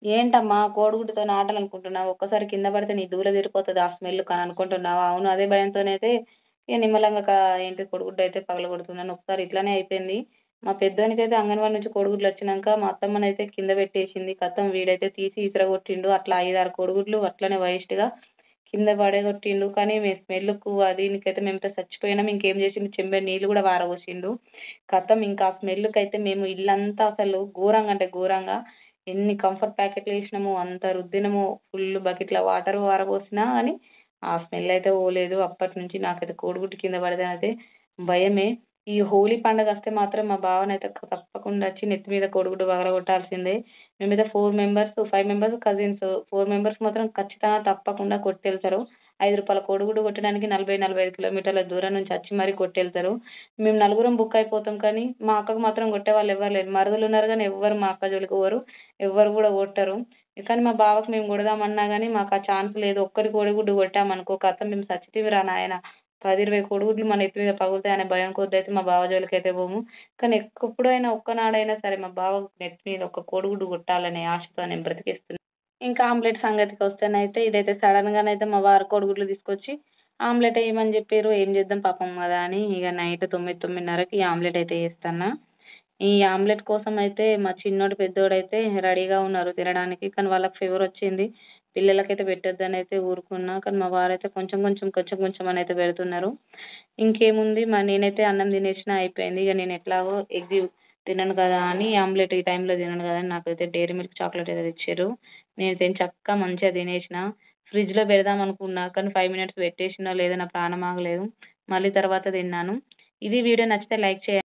ఏంటమ్మా కోడిగుడ్డుతోని ఆటలనుకుంటున్నావు? ఒక్కసారి కింద పడితే నీ దూల తీరిపోతది ఆ స్మెల్‌కి అని అనుకుంటున్నావా? అవును. అదే భయంతోనైతే ఇగ నిమ్మలంగా ఏంటి కోడిగుడ్డయితే పగలగొడుతున్నాను. ఒకసారి ఇట్లనే అయిపోయింది. మా పెద్దోనికైతే అంగన్‌వాడీ నుంచి కోడిగుడ్లొచ్చినంక మా అత్తమ్మనైతే కింద పెట్టేసింది. ఖతం వీడైతే తీసి ఇసిరగొట్టిండు. అట్లా 5, 6 కోడిగుడ్లు అట్లనే వేస్ట్‌గా కింద పడగొట్టిండు. కానీ స్మెల్‌కు దీనికైతే మేమైతే చచ్చిపోయినాం. ఇంకేం చేసిండు చెంబెడు నీళ్ళు గూడా పారబోసిండు. ఖతం ఇంకా ఆ స్మెల్‌కైతే మేము ఇల్లంతా అసలు ఘోరంగా అంటే ఘోరంగా ఎన్ని కంఫర్ట్ ప్యాకెట్‌లేసినామో అంత రుద్దినము. ఫుల్ బకెట్‌ల వాటర్ పారబోసినా గానీ ఆ స్మెల్ అయితే పోలేదు. అప్పటినుంచి నాకైతే కోడిగుడ్డు కింద పడితేనైతే భయమే. ఈ హోలీ పండగొస్తే మాత్రం మా బావనైతే తప్పకుండా వచ్చి నెత్తి మీద కోడిగుడ్డు పగలగొట్టాల్సిందే. మేమైతే 4 మెంబర్స్, 5 మెంబర్స్ కజిన్స్. 4 మెంబర్స్ మాత్రం ఖచ్చితంగా తప్పకుండా కొట్టెళ్తారు. రూ. 5 కోడిగుడ్డు కొట్టడానికి 40, 45 కిలోమీటర్ల దూరం నుంచి వచ్చి మరీ కొట్టెళ్తారు. మేము నలుగురం బుక్ అయిపోతాం కానీ, మా అక్కకు మాత్రం కొట్టేవాళ్ళు ఎవ్వరు లేరు. మరుదులున్నారు గానీ ఎవ్వరు మా అక్క జోలికి పోరు. ఎవ్వరు గూడా కొట్టరు. కానీ మా బావకి మేము కొడదామన్నా గానీ మాకా ఛాన్స్ లేదు. ఒక్కటి కోడిగుడ్డు కొట్టామనుకో ఖతం మేము సచ్చితిమిరా నాయన 10, 20 కోడిగుడ్లు మన నెత్తి మీద పగులుతాయనే భయం కొద్దయితే మా బావ జోలికైతే పోము. కానీ ఎప్పుడైనా ఒక్కనాడైనా సరే మా బావ నెత్తి మీద ఒక్క కోడిగుడ్డు కొట్టాలనే ఆశతో నేను బ్రతికిస్తున్నా. ఇంకా ఆమ్లెట్ సంగతికొస్తేనైతే ఇదైతే సడెన్‌గానైతే మా వారు కోడిగుడ్లు తీసుకొచ్చి ఆమ్లెట్ ఎయమని జెప్పిర్రు. ఏం చేద్దాం పాపం గదా! అని ఇగ నైట్ 9, 9:30కి ఈ ఆమ్లెట్ అయితే ఏస్తన్నా. ఈ ఆమ్లెట్ కోసమయితే మా చిన్నోడు, పెద్దోడైతే రెడీగా ఉన్నారు తినడానికి. కానీ వాళ్ళకి ఫీవరొచ్చింది. పిల్లలకైతే పెట్టొద్దనైతే ఊరుకున్నా. కానీ మా వారైతే కొంచెం కొంచెం, కొంచెం కొంచెం అనైతే పెడుతున్నారు. ఇంకేముంది నేనైతే అన్నం తినేసినా అయిపోయింది. ఇగ నేను ఎట్లాగో ఎగ్ తినను గదా అని ఆమ్లెట్ ఈ టైంలో తినను గదా అని నాకైతే డైరీ మిల్క్ చాక్లెట్ అయితే తెచ్చిర్రు. నేనైతే చక్కగా మంచిగా తినేసిన. ఫ్రిడ్జ్‌లో పెడదామనుకున్నా. కానీ 5 మినిట్స్ పెట్టేసినో లేదో నా ప్రాణం ఆగలేదు. మళ్ళీ తర్వాత తిన్నాను. ఇది వీడియో నచ్చితే లైక్ చేయండి.